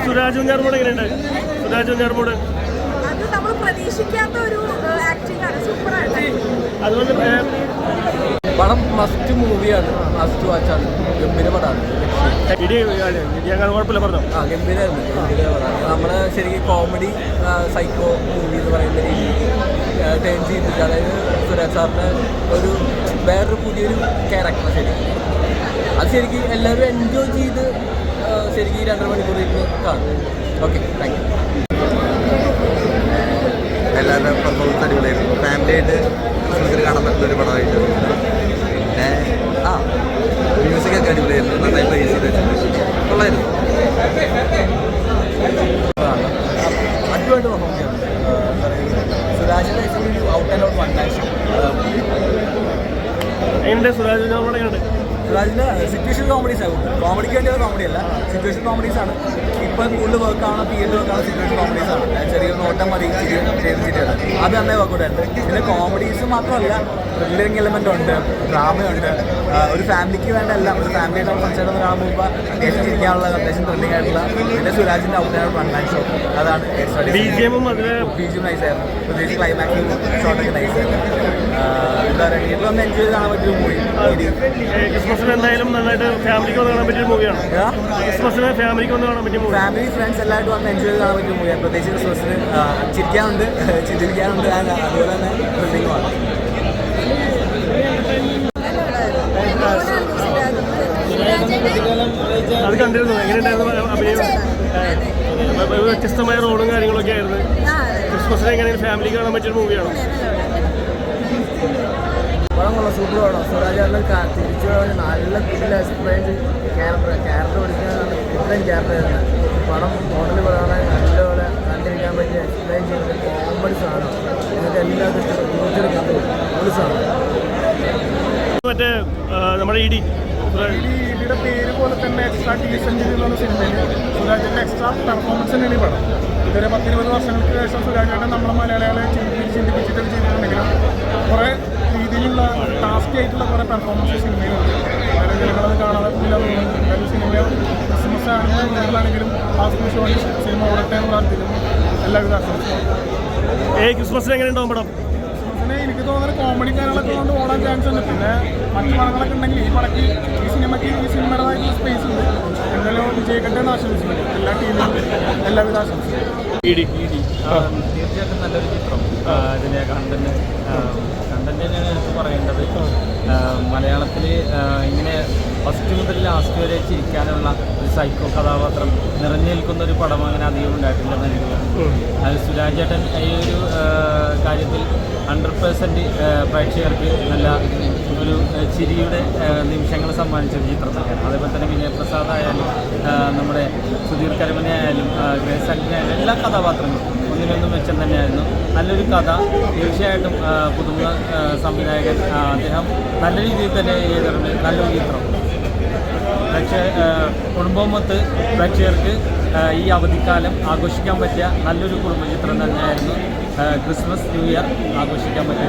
സുരാജ് വെഞ്ഞാറമൂട് എങ്ങനെയുണ്ട്? സുരാജ് വെഞ്ഞാറമൂട് അത് നമ്മൾ പ്രതീക്ഷിക്കാത്ത ഒരു ആക്ടിംഗ് ആണ്, സൂപ്പറാണ്. അതുകൊണ്ട് പടം മസ്റ്റ് മൂവിയാണ്, മസ്റ്റ് വാച്ചാണ്. ഗംഭീര പടമാണ്. കുഴപ്പമില്ല, പറഞ്ഞോ. ഗംഭീരമായിരുന്നു, ഗംഭീര പടമാണ്. നമ്മുടെ ശരിക്കും കോമഡി സൈക്കോ മൂവി എന്ന് പറയുന്ന രീതിയിൽ ടേൺ ചെയ്തിട്ട്, അതായത് സുരാജ് സാറിൻ്റെ ഒരു വേറൊരു പുതിയൊരു ക്യാരക്ടർ ശരിക്കും അത് ശരിക്കും എല്ലാവരും എൻജോയ് ചെയ്ത് ശരിക്കും ഈ 2.5 മണിക്കൂർ കാണും. Okay, thank you. എല്ലാവരുടെ പെർഫോമൻസ് അടിപൊളിയായിരുന്നു. ഫാമിലിയായിട്ട് ക്രിസ്മസിന് കാണാൻ പറ്റുന്ന ഒരു പടമായിട്ട്. പിന്നെ മ്യൂസിക്കൊക്കെ അടിപൊളിയായിരുന്നു, നന്നായി പ്ലേ ചെയ്ത് വെച്ചിട്ടുണ്ട്. കൊള്ളായിരുന്നു. അടിപൊളിയായിട്ട് പെർഫോം ചെയ്യണം. സുരാജിൻ്റെ ഔട്ട് ആൻഡ് ഔട്ട് ഫണ്ടാഷൻ. എങ്ങനെയുണ്ട് സുരാജ് വെഞ്ഞാറമൂട്? എങ്ങനെയുണ്ട്? സുരാജിൻ്റെ സിറ്റുവേഷൻ കോമഡീസ് ആകും. കോമഡിക്ക് വേണ്ടിയുള്ള കോമഡിയല്ല, സിറ്റുവേഷൻ കോമഡീസാണ്. ഇപ്പം കൂടുതൽ വർക്കാണ്, തിയേറ്റർ വർക്കാണ്, സിറ്റുവേഷൻ കോമഡീസാണ്. ചെറിയൊരു നോട്ടം മതി ചെയ്തിട്ടാണ് അത് തന്നെ വർക്കൗട്ടുണ്ട്. പിന്നെ കോമഡീസ് മാത്രമല്ല, ത്രില്ലിംഗ് എലമെൻ്റ് ഉണ്ട്, ഡ്രാമയുണ്ട്. ഒരു ഫാമിലിക്ക് വേണ്ട എല്ലാം, ഒരു ഫാമിലിയായിട്ട് നമ്മൾ ഫംഗ്ഷൻ കാണുമ്പോൾ അത്യാവശ്യം ചിരിക്കാനുള്ള, അത്യാവശ്യം ത്രില്ലിംഗ് ആയിട്ടുള്ള. പിന്നെ സുരാജിൻ്റെ ഔട്ടാണ് വൺ മാൻ ഷോ, അതാണ് ബിജിഎം നൈസായിരുന്നു. പ്രത്യേകിച്ച് ക്ലൈമാക്സും ഷോട്ടൊക്കെ നൈസായിരുന്നു. എന്താ പറയുക, തിയേറ്ററിൽ ഒന്ന് എൻജോയ് കാണാൻ പറ്റിയൊരു മൂവി. ക്രിസ്മസിന് എന്തായാലും നന്നായിട്ട് ഫാമിലിക്ക് വന്ന് കാണാൻ പറ്റിയ മൂവിയാണ്. ക്രിസ്മസിന് ഫാമിലിക്ക് വന്ന് കാണാൻ പറ്റിയ മൂവി. ഫാമിലി ഫ്രണ്ട്സ് എല്ലാവരും വന്ന് എൻജോയ് കാണാൻ പറ്റിയ മൂവിയാണ്. പ്രത്യേകിച്ച് ക്രിസ്മസിന് ചിരിക്കാനുണ്ട്, ചിരിക്കാനുണ്ട്, അതുപോലെ തന്നെ ത്രില്ലിംഗുമാണ്. അത് കണ്ടിരുന്നു. എങ്ങനെയുണ്ടായിരുന്നു അഭിനയം? വ്യത്യസ്തമായ റോളും കാര്യങ്ങളൊക്കെ ആയിരുന്നു. ക്രിസ്മസിന് എങ്ങനെയാണ് ഫാമിലിക്ക് കാണാൻ പറ്റിയൊരു മൂവിയാണ്. പടം കൊള്ളാം, സൂപ്പർ പടം. സുരാജ് തിരിച്ചു നല്ല കിടില എക്സ്പ്ലെയിൻ ക്യാരക്ടർ പഠിക്കാനാണ് ഇത്രയും ക്യാരക്ടർ ആയിരുന്നു. പടം ടോട്ടലി പറയാനായി നല്ലപോലെ കണ്ടിരിക്കാൻ പറ്റിയ എക്സ്പ്ലെയിൻ ചെയ്യുന്നത് കോമഡി സാധനം. നിങ്ങൾക്ക് എല്ലാവർക്കും ഫ്യൂച്ചർ കണ്ടു പോലീസാണ്. മറ്റേ നമ്മുടെ ഇഡിയുടെ പേര് പോലെ തന്നെ എക്സ്ട്രാ ടീസെഞ്ചുറി എന്ന് പറഞ്ഞ സിനിമയിൽ സുരാജിൻ്റെ എക്സ്ട്രാ പെർഫോമൻസ് തന്നെയാണ് ഈ പടം. ഇതുവരെ 10-20 വർഷങ്ങൾക്ക് ശേഷം സുരാജേട്ടൻ നമ്മളെ മലയാളികളെ ചിന്തിപ്പിച്ചിട്ടൊക്കെ ചെയ്തിട്ടുണ്ടെങ്കിലും കുറേ രീതിയിലുള്ള ടാസ്ക് ആയിട്ടുള്ള കുറേ പെർഫോമൻസ് സിനിമയിലുണ്ട്. വളരെ ജനങ്ങളത് കാണാതെ എന്തായാലും സിനിമ ക്രിസ്മസ് ആണെങ്കിലും ഹാസ്പിറ്റൽ ഷോ സിനിമ ഓടട്ടെ എന്ന് പ്രാർത്ഥിക്കുന്നു. എല്ലാവിധ ആശംസകളും. ക്രിസ്മസിന് എങ്ങനെ ഉണ്ടാവും പടം? ക്രിസ്മസിന് എനിക്ക് തോന്നുന്നത് കോമഡി കാര്യങ്ങളൊക്കെ കൊണ്ട് ഓടാൻ ചാൻസ് ഉണ്ട്. പിന്നെ മറ്റു പടങ്ങളൊക്കെ ഉണ്ടെങ്കിൽ ഈ പടക്ക് ഈ സിനിമയുടേതായിട്ടുള്ള സ്പേസ് ഉണ്ട്. എന്തായാലും വിജയിക്കട്ടെ എന്ന് ആശംസിക്കുന്നു. എല്ലാ ടീമിനും എല്ലാവിധ ആശംസകളും. തീർച്ചയായിട്ടും നല്ലൊരു ചിത്രം. ഇതിൻ്റെ കണ്ടന്റ് തന്നെയാണ് എനിക്ക് പറയേണ്ടത്. മലയാളത്തിൽ ഇങ്ങനെ ഫസ്റ്റ് മുതൽ ലാസ്റ്റ് വരെ ചിരിക്കാനുള്ള ഒരു സൈക്കോ കഥാപാത്രം നിറഞ്ഞു നിൽക്കുന്ന ഒരു പടം അങ്ങനെ അധികം ഉണ്ടായിട്ടില്ലെന്ന് എനിക്ക് തോന്നുന്നു. അത് സുരാജ് ചേട്ടൻ ഈ ഒരു കാര്യത്തിൽ 100% പ്രേക്ഷകർക്ക് നല്ല ഒരു ചിരിയുടെ നിമിഷങ്ങൾ സമ്മാനിച്ചൊരു ചിത്രം തന്നെയാണ്. അതേപോലെ തന്നെ വിനയപ്രസാദ് ആയാലും നമ്മുടെ സുധീർ കരമന ആയാലും ഗ്രേസ് ആന്റണി ആയാലും എല്ലാ കഥാപാത്രങ്ങളും ഒന്നിനൊന്നും മെച്ചം തന്നെയായിരുന്നു. നല്ലൊരു കഥ, തീർച്ചയായിട്ടും പുതുമ സംവിധായകൻ അദ്ദേഹം നല്ല രീതിയിൽ തന്നെ ചെയ്തിട്ടുണ്ട്. നല്ലൊരു ചിത്രം കുടുംബമൊത്ത് പ്രേക്ഷകർക്ക് ഈ അവധിക്കാലം ആഘോഷിക്കാൻ പറ്റിയ നല്ലൊരു കുടുംബചിത്രം തന്നെയായിരുന്നു. ക്രിസ്മസ് ന്യൂ ഇയർ ആഘോഷിക്കാൻ പറ്റിയ